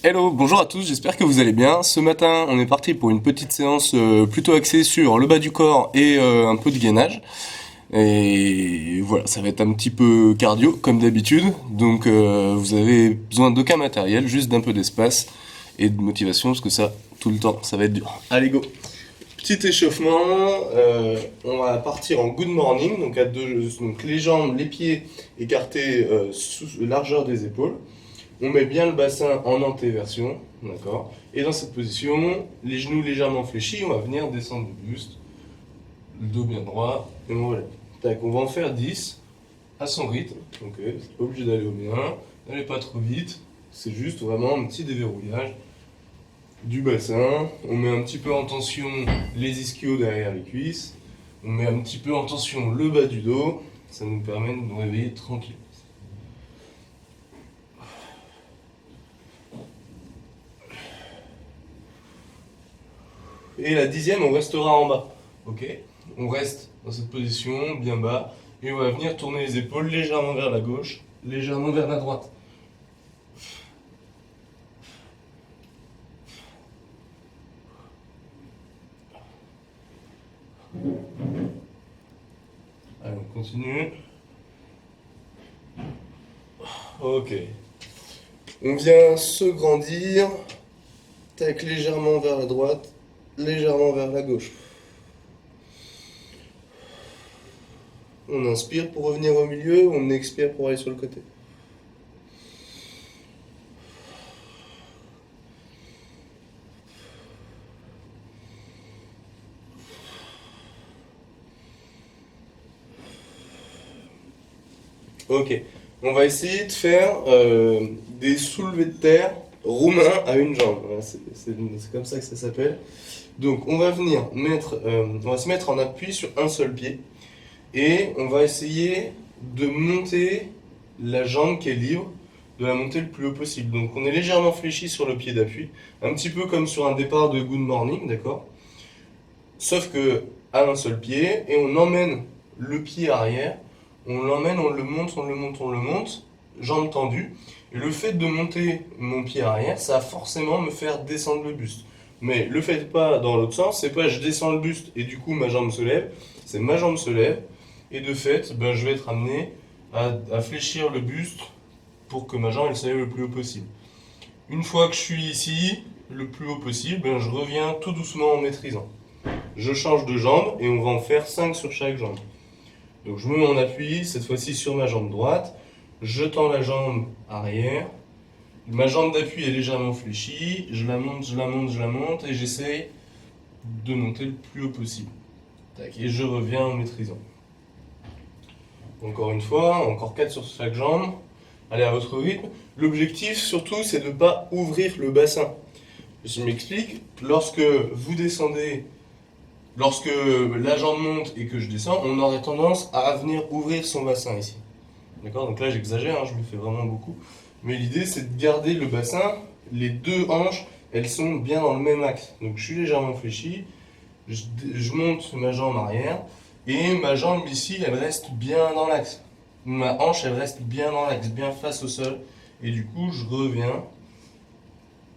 Hello, bonjour à tous, j'espère que vous allez bien. Ce matin, on est parti pour une petite séance plutôt axée sur le bas du corps et un peu de gainage. Et voilà, ça va être un petit peu cardio, comme d'habitude. Donc vous avez besoin d'aucun matériel, juste d'un peu d'espace et de motivation, parce que ça, tout le temps, ça va être dur. Allez, go! Petit échauffement, on va partir en good morning, donc à deux, donc les jambes, les pieds écartés sous largeur des épaules. On met bien le bassin en antéversion, d'accord. Et dans cette position, les genoux légèrement fléchis, on va venir descendre le buste, le dos bien droit, et on relève. Tac, on va en faire 10 à son rythme, ok. C'est pas obligé d'aller au bien, n'allez pas trop vite, c'est juste vraiment un petit déverrouillage du bassin. On met un petit peu en tension les ischios derrière les cuisses, on met un petit peu en tension le bas du dos, ça nous permet de nous réveiller tranquille. Et la 10e, on restera en bas. Ok. On reste dans cette position, bien bas, et on va venir tourner les épaules légèrement vers la gauche, légèrement vers la droite. Allez, on continue. Ok. On vient se grandir, tac, légèrement vers la droite, légèrement vers la gauche. On inspire pour revenir au milieu, on expire pour aller sur le côté. Ok, on va essayer de faire des soulevés de terre roumains à une jambe. Voilà, c'est comme ça que ça s'appelle. Donc on va venir on va se mettre en appui sur un seul pied et on va essayer de monter la jambe qui est libre, de la monter le plus haut possible. Donc on est légèrement fléchi sur le pied d'appui, un petit peu comme sur un départ de good morning, d'accord? Sauf que à un seul pied et on emmène le pied arrière, on l'emmène, on le monte, on le monte, on le monte, jambes tendues. Et le fait de monter mon pied arrière, ça va forcément me faire descendre le buste. Mais le faites pas dans l'autre sens, c'est pas je descends le buste et du coup ma jambe se lève, c'est ma jambe se lève et de fait, ben, je vais être amené à fléchir le buste pour que ma jambe elle se lève le plus haut possible. Une fois que je suis ici, le plus haut possible, ben, je reviens tout doucement en maîtrisant. Je change de jambe et on va en faire 5 sur chaque jambe. Donc je me mets en appui, cette fois-ci sur ma jambe droite, je tends la jambe arrière, ma jambe d'appui est légèrement fléchie, je la monte, je la monte, je la monte et j'essaye de monter le plus haut possible. Tac, et je reviens en maîtrisant. Encore une fois, encore 4 sur chaque jambe, allez à votre rythme. L'objectif surtout c'est de ne pas ouvrir le bassin. Je m'explique, lorsque vous descendez, lorsque la jambe monte et que je descends, on aurait tendance à venir ouvrir son bassin ici. D'accord? Donc là j'exagère, hein, je le fais vraiment beaucoup. Mais l'idée c'est de garder le bassin, les deux hanches, elles sont bien dans le même axe. Donc je suis légèrement fléchi, je monte ma jambe arrière, et ma jambe ici, elle reste bien dans l'axe. Ma hanche, elle reste bien dans l'axe, bien face au sol. Et du coup, je reviens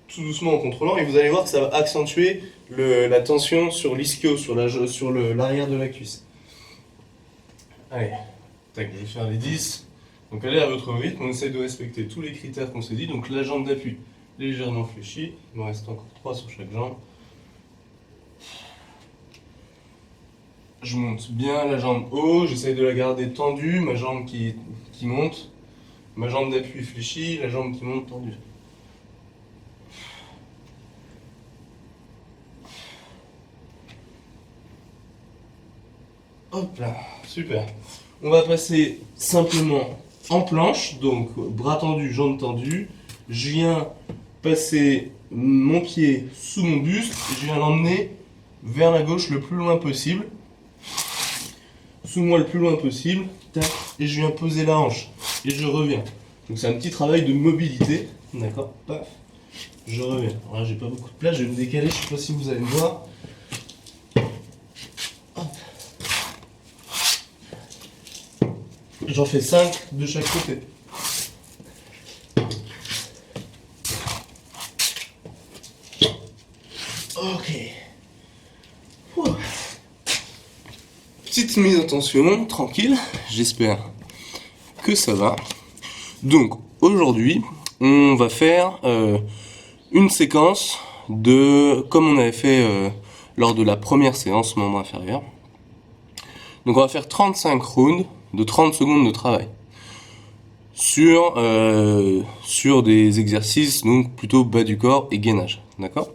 tout doucement en contrôlant, et vous allez voir que ça va accentuer la tension sur l'ischio, sur l'arrière de la cuisse. Allez, tac, je vais faire les 10. Donc allez à votre rythme, on essaie de respecter tous les critères qu'on s'est dit. Donc la jambe d'appui légèrement fléchie, il me reste encore 3 sur chaque jambe. Je monte bien la jambe haut, j'essaie de la garder tendue, ma jambe qui monte, ma jambe d'appui fléchie, la jambe qui monte tendue. Hop là, super. On va passer simplement en planche, donc bras tendus, jambes tendues. Je viens passer mon pied sous mon buste, je viens l'emmener vers la gauche le plus loin possible. Sous moi le plus loin possible, tac, et je viens poser la hanche. Et je reviens. Donc c'est un petit travail de mobilité, d'accord, paf, je reviens. Alors là j'ai pas beaucoup de place, je vais me décaler, je sais pas si vous allez me voir. J'en fais 5 de chaque côté. Ok. Ouh. Petite mise en tension, tranquille, j'espère que ça va. Donc aujourd'hui, on va faire une séquence de, comme on avait fait lors de la première séance membre inférieur. Donc on va faire 35 rounds de 30 secondes de travail sur des exercices donc plutôt bas du corps et gainage, d'accord?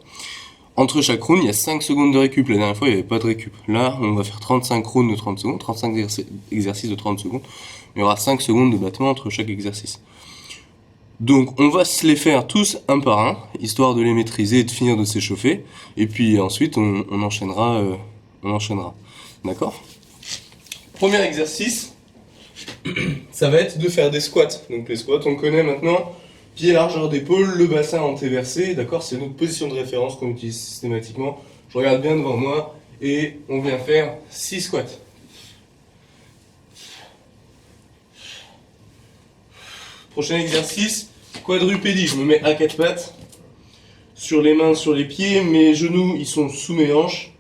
Entre chaque round, il y a 5 secondes de récup. La dernière fois, il n'y avait pas de récup. Là, on va faire 35 rounds de 30 secondes, 35 exercices de 30 secondes. Il y aura 5 secondes de battement entre chaque exercice. Donc, on va se les faire tous un par un, histoire de les maîtriser et de finir de s'échauffer. Et puis ensuite, on enchaînera. D'accord? Premier exercice, ça va être de faire des squats. Donc les squats, on connaît maintenant. Pied largeur d'épaule, le bassin antéversé, d'accord? C'est notre position de référence qu'on utilise systématiquement. Je regarde bien devant moi et on vient faire 6 squats. Prochain exercice, quadrupédie. Je me mets à 4 pattes, sur les mains, sur les pieds. Mes genoux, ils sont sous mes hanches.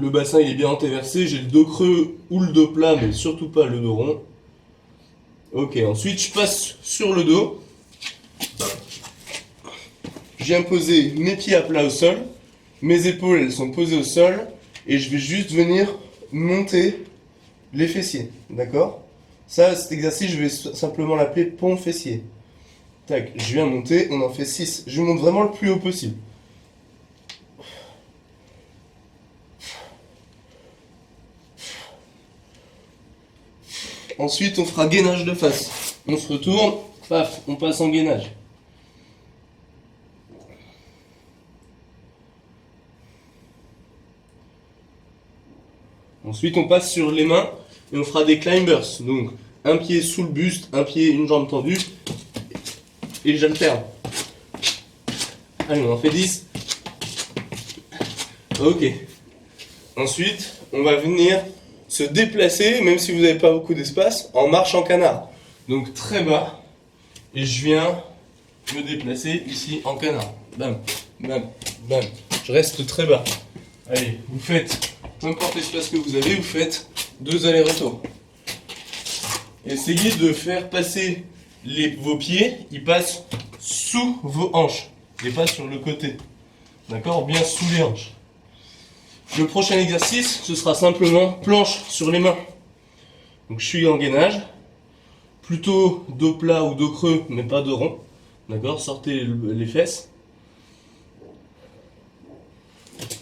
Le bassin, il est bien antéversé. J'ai le dos creux ou le dos plat, mais surtout pas le dos rond. Ok, ensuite je passe sur le dos. Je viens poser mes pieds à plat au sol. Mes épaules, elles sont posées au sol. Et je vais juste venir monter les fessiers. D'accord? Ça, cet exercice, je vais simplement l'appeler pont fessier. Tac, je viens monter, on en fait 6. Je monte vraiment le plus haut possible. Ensuite, on fera gainage de face. On se retourne, paf, on passe en gainage. Ensuite, on passe sur les mains et on fera des climbers. Donc, un pied sous le buste, un pied, une jambe tendue. Et j'alterne. Allez, on en fait 10. Ok. Ensuite, on va venir se déplacer, même si vous n'avez pas beaucoup d'espace, en marche en canard. Donc très bas, et je viens me déplacer ici en canard. Bam, bam, bam. Je reste très bas. Allez, vous faites, peu importe l'espace que vous avez, vous faites 2 allers-retours. Essayez de faire passer vos pieds, ils passent sous vos hanches, et pas sur le côté. D'accord? Bien sous les hanches. Le prochain exercice, ce sera simplement planche sur les mains. Donc je suis en gainage, plutôt dos plat ou dos creux, mais pas dos rond. D'accord? Sortez les fesses.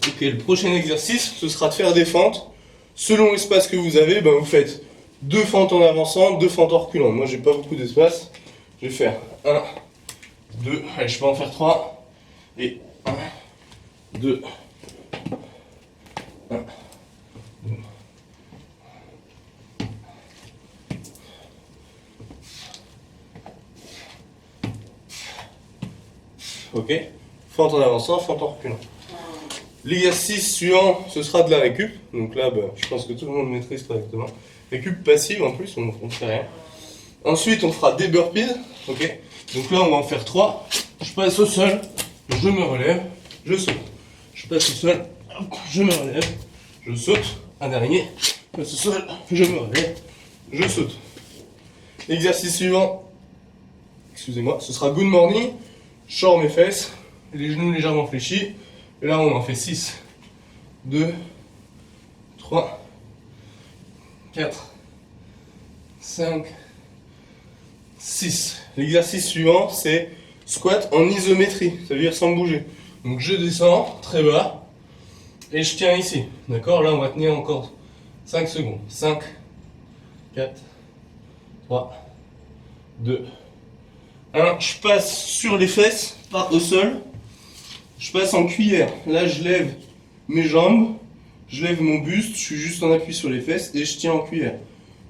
Ok, le prochain exercice, ce sera de faire des fentes. Selon l'espace que vous avez, vous faites 2 fentes en avançant, 2 fentes en reculant. Moi, j'ai pas beaucoup d'espace. Je vais faire 1, 2, allez, je peux en faire 3. Et 1, 2, 1, 2. Ok, fente en avançant, fente en reculant. L'exercice suivant, ce sera de la récup. Donc là, je pense que tout le monde maîtrise correctement. Récup passive en plus, on ne fait rien. Ensuite, on fera des burpees. Ok, donc là, on va en faire 3. Je passe au sol, je me relève, je saute. Je passe au sol, je me relève, je saute. Un dernier, je passe au sol, je me relève, je saute. L'exercice suivant, excusez-moi, ce sera good morning. Je sors mes fesses, les genoux légèrement fléchis. Et là, on en fait 6, 2, 3, 4, 5, 6. L'exercice suivant, c'est squat en isométrie, ça veut dire sans bouger. Donc je descends très bas et je tiens ici. D'accord? Là, on va tenir encore 5 secondes. 5, 4, 3, 2, 1. Je passe sur les fesses, pas au sol. Je passe en cuillère. Là, je lève mes jambes, je lève mon buste, je suis juste en appui sur les fesses et je tiens en cuillère.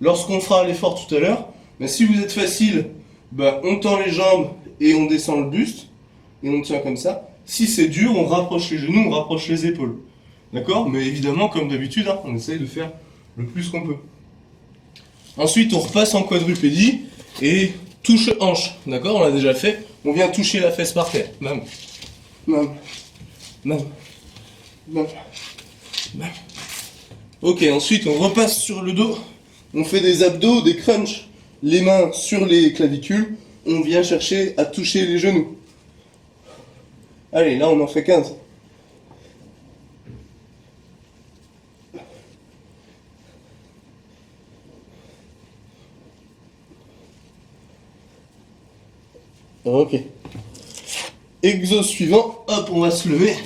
Lorsqu'on fera l'effort tout à l'heure, si vous êtes facile, on tend les jambes et on descend le buste et on tient comme ça. Si c'est dur, on rapproche les genoux, on rapproche les épaules. D'accord? Mais évidemment, comme d'habitude, on essaye de faire le plus qu'on peut. Ensuite, on repasse en quadrupédie et touche hanche. D'accord? On l'a déjà fait. On vient toucher la fesse par terre. Bam. Bam. bam, bam, bam. Ok, ensuite on repasse sur le dos, on fait des abdos, des crunchs, les mains sur les clavicules, on vient chercher à toucher les genoux. Allez, là on en fait 15. Ok. Exo suivant, hop, on va se lever.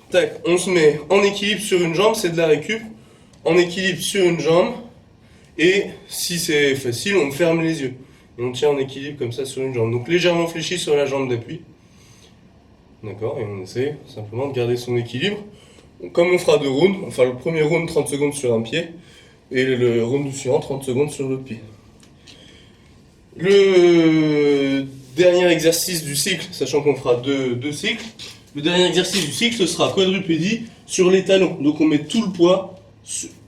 Tac, on se met en équilibre sur une jambe, c'est de la récup. En équilibre sur une jambe. Et si c'est facile, on ferme les yeux. Et on tient en équilibre comme ça sur une jambe. Donc légèrement fléchi sur la jambe d'appui. D'accord, et on essaie simplement de garder son équilibre. Comme on fera 2 rounds, on fera le premier round 30 secondes sur un pied. Et le round suivant 30 secondes sur l'autre pied. Le dernier exercice du cycle, sachant qu'on fera deux cycles, le dernier exercice du cycle, ce sera quadrupédie sur les talons. Donc on met tout le poids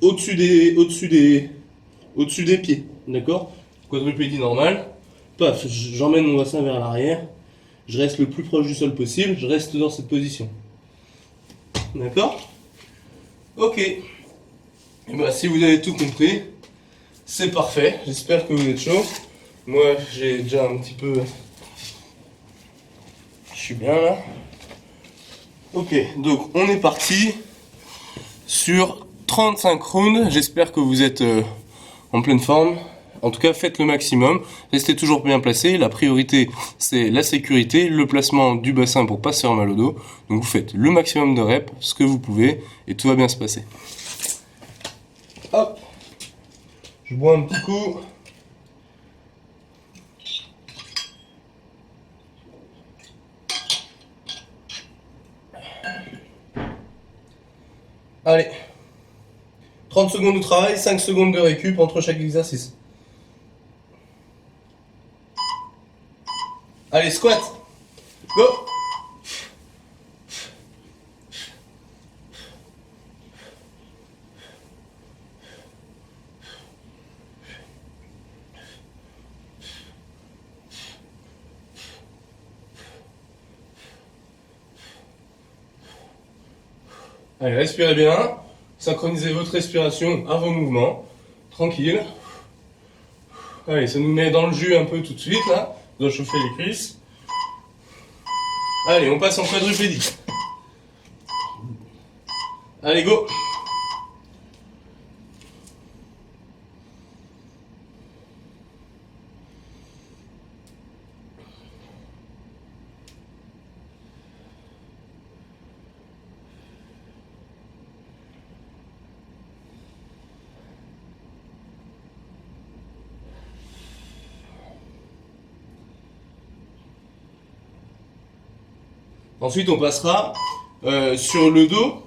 au-dessus des pieds, d'accord? Quadrupédie normale, paf, j'emmène mon bassin vers l'arrière, je reste le plus proche du sol possible, je reste dans cette position. D'accord? Ok. Et bah si vous avez tout compris, c'est parfait, j'espère que vous êtes chaud. Moi j'ai déjà un petit peu... Je suis bien là. Ok, donc on est parti sur 35 rounds, j'espère que vous êtes en pleine forme. En tout cas, faites le maximum, restez toujours bien placé. La priorité, c'est la sécurité, le placement du bassin pour pas se faire mal au dos. Donc vous faites le maximum de reps, ce que vous pouvez, et tout va bien se passer. Hop, je bois un petit coup. Allez, 30 secondes de travail, 5 secondes de récup entre chaque exercice. Allez, squat. Go. Allez, respirez bien. Synchronisez votre respiration à vos mouvements. Tranquille. Allez, ça nous met dans le jus un peu tout de suite là. On doit chauffer les cuisses. Allez, on passe en quadrupédie. Allez, go. Ensuite, on passera sur le dos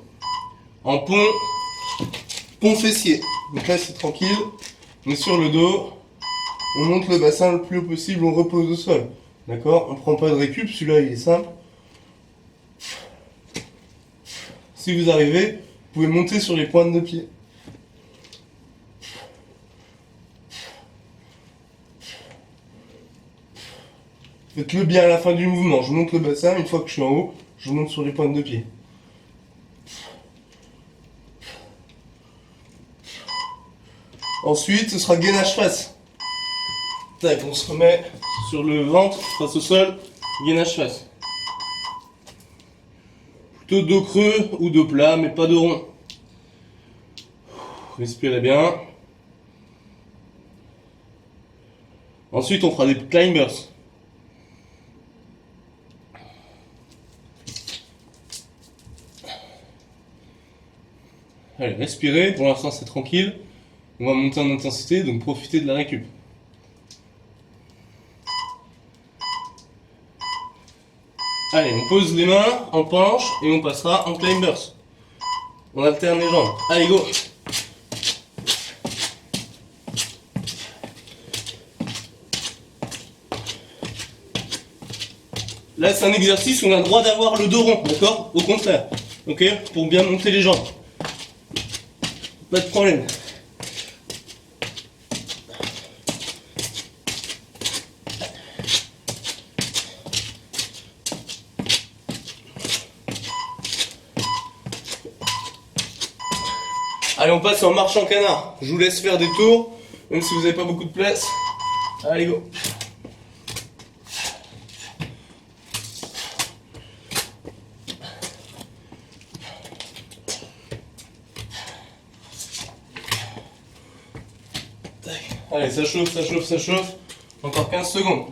en pont fessier. Donc là, c'est tranquille. On est sur le dos. On monte le bassin le plus haut possible. On repose au sol. D'accord? On prend pas de récup. Celui-là, il est simple. Si vous arrivez, vous pouvez monter sur les pointes de pied. Faites-le bien à la fin du mouvement. Je monte le bassin, une fois que je suis en haut, je monte sur les pointes de pied. Ensuite, ce sera gainage face. Tac, on se remet sur le ventre, face au sol, gainage face. Plutôt dos creux ou dos plat, mais pas dos rond. Respirez bien. Ensuite, on fera des climbers. Allez, respirez, pour l'instant c'est tranquille. On va monter en intensité, donc profitez de la récup. Allez, on pose les mains en penche et on passera en climbers. On alterne les jambes. Allez, go! Là, c'est un exercice où on a le droit d'avoir le dos rond, d'accord? Au contraire, ok? Pour bien monter les jambes. Pas de problème. Allez, on passe en marche en canard. Je vous laisse faire des tours, même si vous n'avez pas beaucoup de place. Allez, go. Allez, ça chauffe, ça chauffe, ça chauffe. Encore 15 secondes.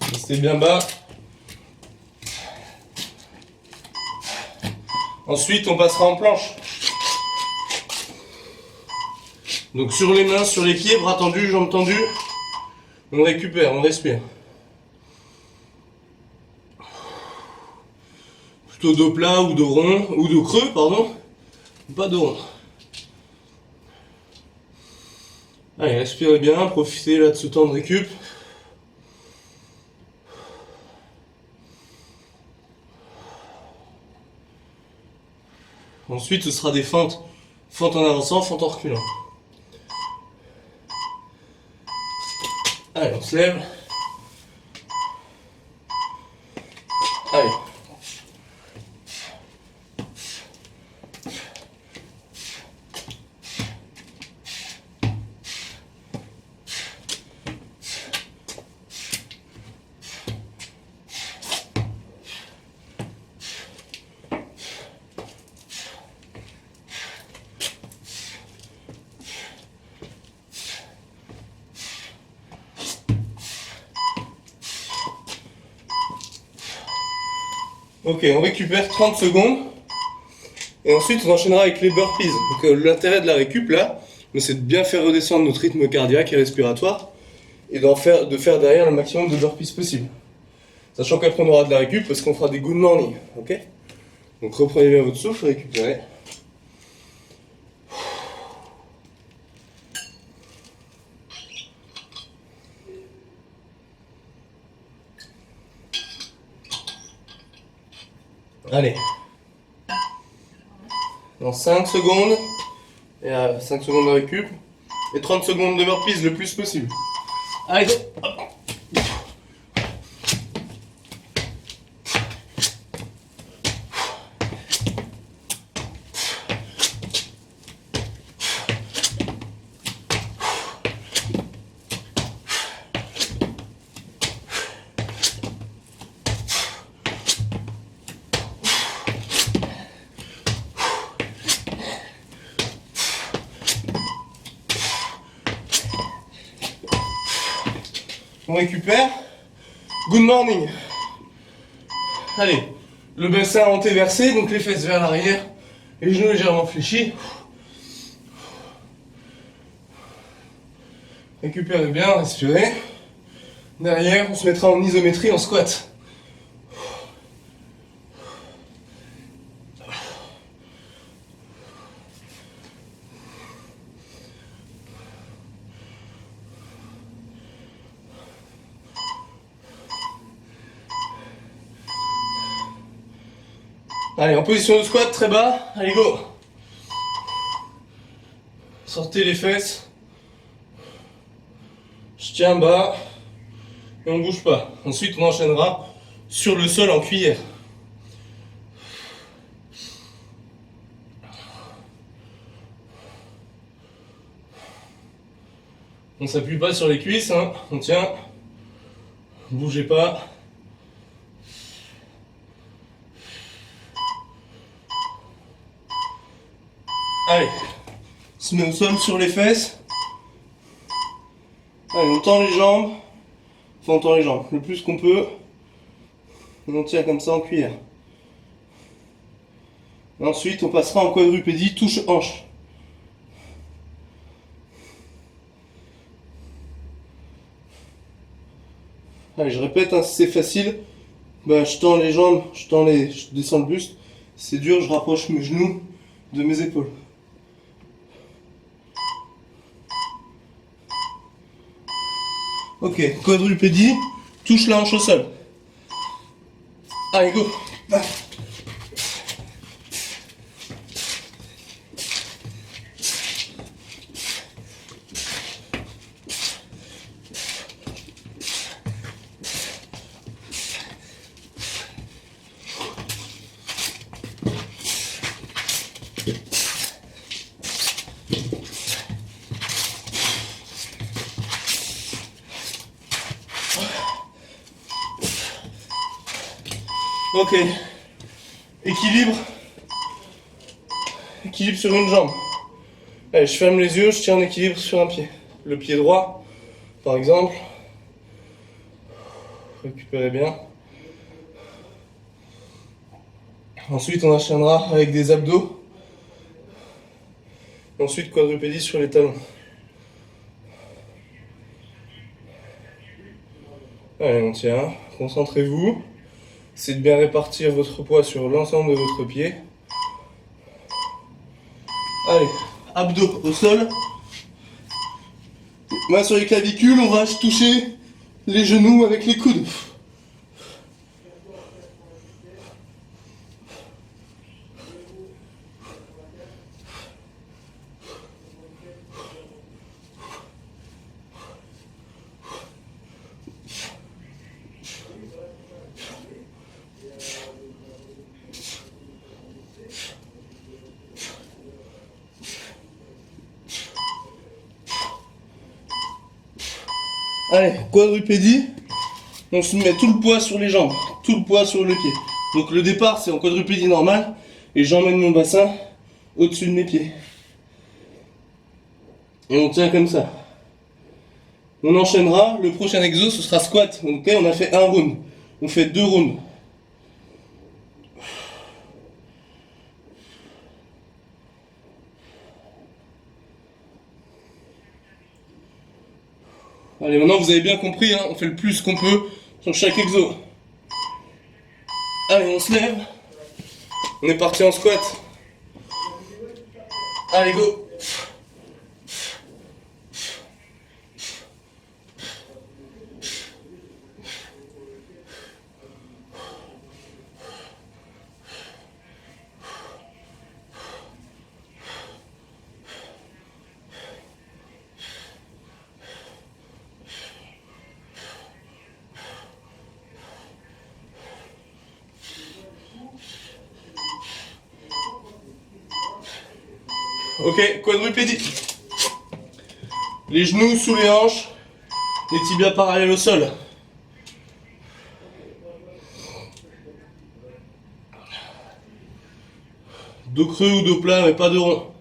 Restez bien bas. Ensuite, on passera en planche. Donc sur les mains, sur les pieds, bras tendus, jambes tendues. On récupère, on respire. Plutôt dos plat ou dos rond, ou dos creux, pardon. Pas dos rond. Allez, respirez bien, profitez là de ce temps de récup. Ensuite, ce sera des fentes. Fente en avançant, fente en reculant. Allez, on se lève. Allez. Ok, on récupère 30 secondes. Et ensuite, on enchaînera avec les burpees. Donc l'intérêt de la récup, là, c'est de bien faire redescendre notre rythme cardiaque et respiratoire. Et de faire derrière le maximum de burpees possible. Sachant qu'après, on aura de la récup parce qu'on fera des good morning. Ok? Donc reprenez bien votre souffle, récupérez. Allez. Dans 5 secondes. Et à 5 secondes de récup. Et 30 secondes de burpees le plus possible. Allez, go. On récupère. Good morning. Allez, le bassin antéversé, donc les fesses vers l'arrière, les genoux légèrement fléchis. Récupérez bien, respirez. Derrière, on se mettra en isométrie, en squat. Allez, en position de squat, très bas. Allez, go. Sortez les fesses. Je tiens bas. Et on ne bouge pas. Ensuite, on enchaînera sur le sol en cuillère. On ne s'appuie pas sur les cuisses, hein. On tient. Bougez pas. Allez, on se met au sol sur les fesses. Allez, on tend les jambes. Enfin, on tend les jambes le plus qu'on peut. Et on tient comme ça en cuillère. Et ensuite, on passera en quadrupédie, touche hanche. Allez, je répète, hein, si c'est facile, je tends les jambes, je descends le buste. Si c'est dur, je rapproche mes genoux de mes épaules. Ok, quadrupédie, touche la hanche au sol. Allez, go. Ok. Équilibre. Équilibre sur une jambe. Allez, je ferme les yeux, je tiens en équilibre sur un pied. Le pied droit, par exemple. Récupérez bien. Ensuite, on enchaînera avec des abdos. Ensuite, quadrupédie sur les talons. Allez, on tient. Concentrez-vous. C'est de bien répartir votre poids sur l'ensemble de votre pied. Allez, abdos au sol. Main sur les clavicules, on va toucher les genoux avec les coudes. Allez, quadrupédie. On se met tout le poids sur les jambes, tout le poids sur le pied. Donc le départ, c'est en quadrupédie normale. Et j'emmène mon bassin au-dessus de mes pieds. Et on tient comme ça. On enchaînera. Le prochain exo, ce sera squat. Ok, on a fait un round. On fait 2 rounds. Allez, maintenant vous avez bien compris, hein, on fait le plus qu'on peut sur chaque exo. Allez, on se lève. On est parti en squat. Allez, go. Ok, quadrupédie. Les genoux sous les hanches, les tibias parallèles au sol. Dos creux ou dos plat, mais pas de rond.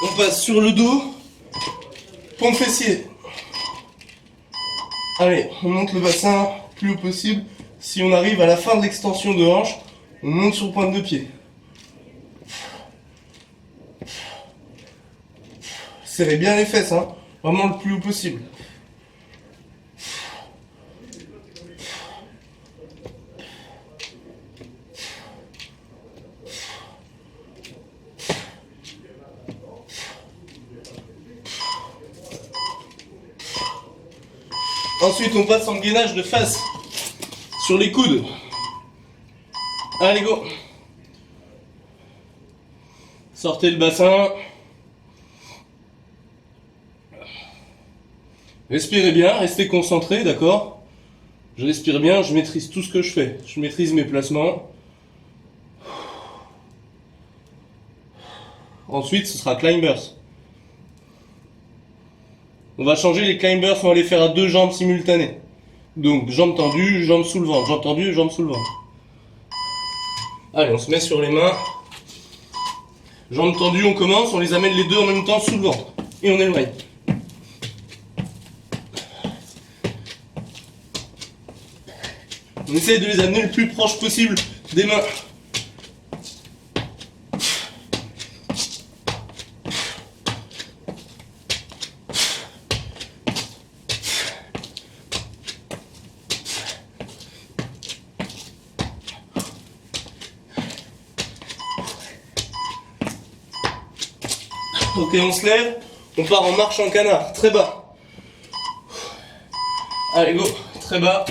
On passe sur le dos, pompe fessier. Allez, on monte le bassin le plus haut possible. Si on arrive à la fin de l'extension de hanche, on monte sur pointe de pied. Serrez bien les fesses, hein, vraiment le plus haut possible. Ensuite, on passe en gainage de face sur les coudes. Allez, go. Sortez le bassin. Respirez bien, restez concentrés, d'accord? Je respire bien, je maîtrise tout ce que je fais. Je maîtrise mes placements. Ensuite, ce sera climbers. On va changer les climbers, on va les faire à 2 jambes simultanées. Donc, jambes tendues, jambes sous le ventre. Jambes tendues, jambes sous le ventre. Allez, on se met sur les mains. Jambes tendues, on commence, on les amène les deux en même temps sous le ventre. Et on éloigne. On essaye de les amener le plus proche possible des mains. Ok, on se lève, on part en marche en canard, très bas. Allez, go, très bas.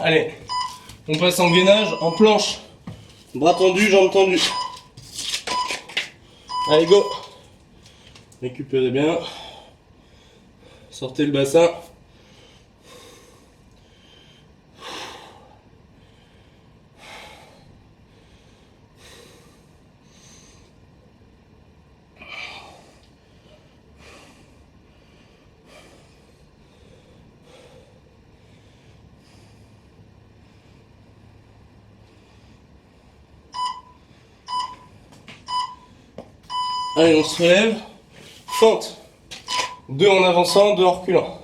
Allez, on passe en gainage, en planche. Bras tendus, jambes tendues. Allez, go. Récupérez bien. Sortez le bassin. Allez, on se relève. Fente. 2 en avançant, 2 en reculant.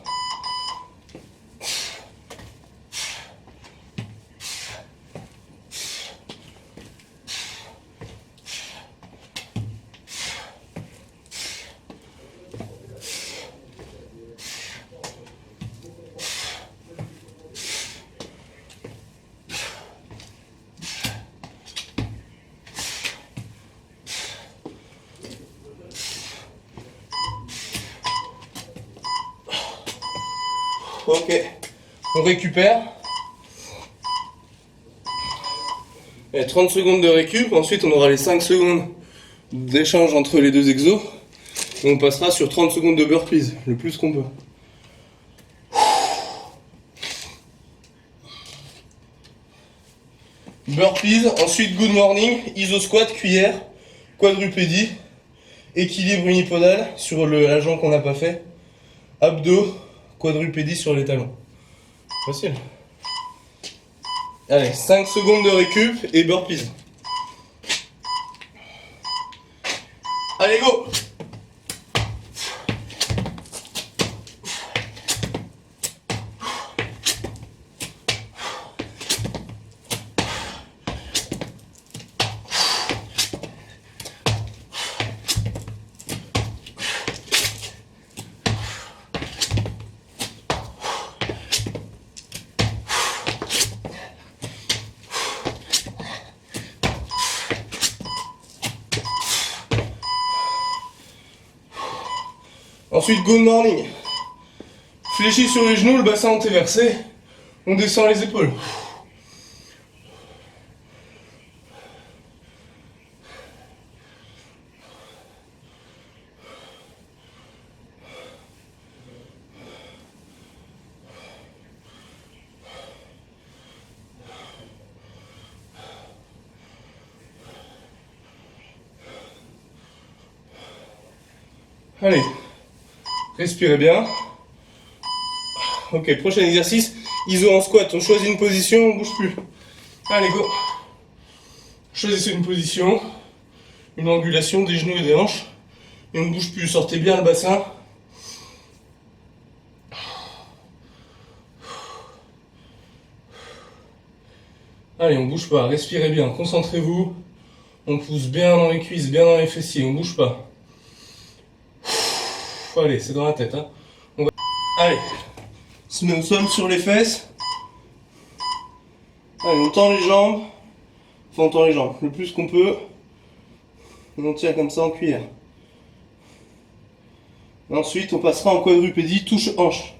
Ok, on récupère. Et 30 secondes de récup, ensuite on aura les 5 secondes d'échange entre les deux exos. Et on passera sur 30 secondes de burpees, le plus qu'on peut. Burpees, ensuite good morning, iso squat, cuillère, quadrupédie, équilibre unipodal sur la jambe qu'on n'a pas fait, abdos, quadrupédie sur les talons. Facile. Allez, 5 secondes de récup et burpees. Allez, go! Ensuite, good morning. Fléchis sur les genoux, le bassin antéversé. On descend les épaules. Allez. Respirez bien. Ok, prochain exercice. Iso en squat. On choisit une position, on bouge plus. Allez, go. Choisissez une position. Une angulation des genoux et des hanches. Et on ne bouge plus. Sortez bien le bassin. Allez, on bouge pas. Respirez bien. Concentrez-vous. On pousse bien dans les cuisses, bien dans les fessiers. On bouge pas. Allez, c'est dans la tête. Hein. Allez, on se met au sol sur les fesses. Allez, on tend les jambes. Enfin, on tend les jambes le plus qu'on peut. Et on tient comme ça en cuillère. Et ensuite, on passera en quadrupédie, touche hanche.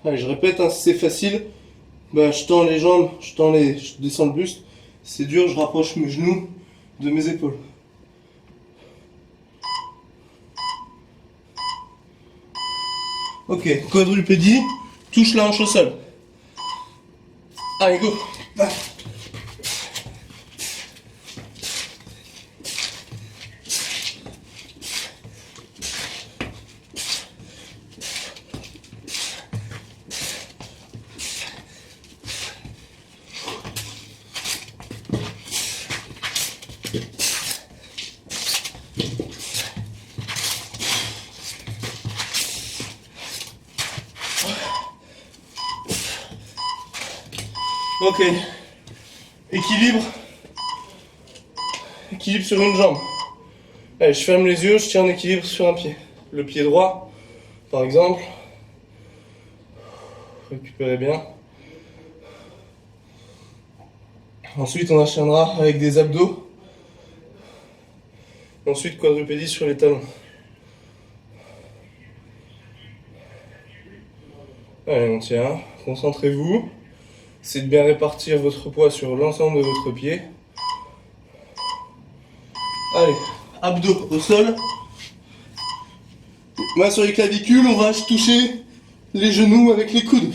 Allez, je répète, hein, si c'est facile, bah, je tends les jambes, je descends le buste. Si c'est dur, je rapproche mes genoux de mes épaules. Ok, quadrupédie, touche la hanche au sol. Allez, go. Ok, équilibre sur une jambe. Allez, je ferme les yeux, je tiens en équilibre sur un pied. Le pied droit, par exemple. Récupérez bien. Ensuite, on enchaînera avec des abdos. Ensuite, quadrupédie sur les talons. Allez, on tient. Concentrez-vous. C'est de bien répartir votre poids sur l'ensemble de votre pied. Allez, abdos au sol. Main sur les clavicules, on va toucher les genoux avec les coudes.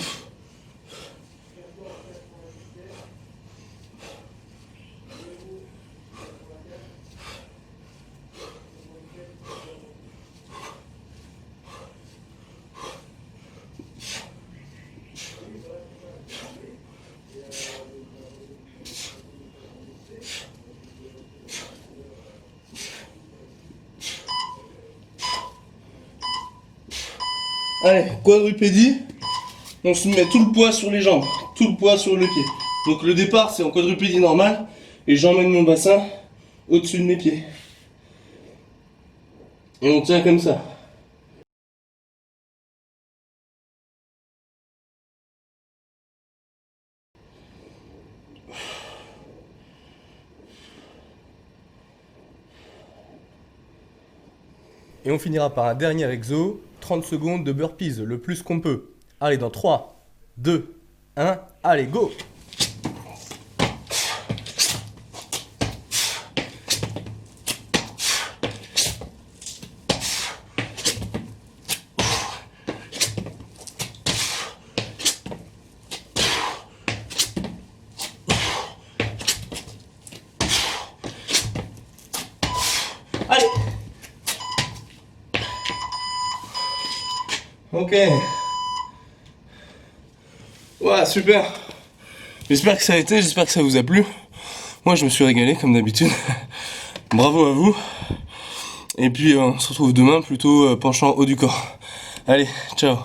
Allez, quadrupédie. On se met tout le poids sur les jambes, tout le poids sur le pied. Donc le départ c'est en quadrupédie normale et j'emmène mon bassin au-dessus de mes pieds. Et on tient comme ça. Et on finira par un dernier exo, 30 secondes de burpees, le plus qu'on peut. Allez, dans 3, 2, 1, allez, go! Allez! Ok. Ouais, super. J'espère que ça a été, j'espère que ça vous a plu. Moi, je me suis régalé comme d'habitude. Bravo à vous. Et puis, on se retrouve demain plutôt penchant haut du corps. Allez, ciao.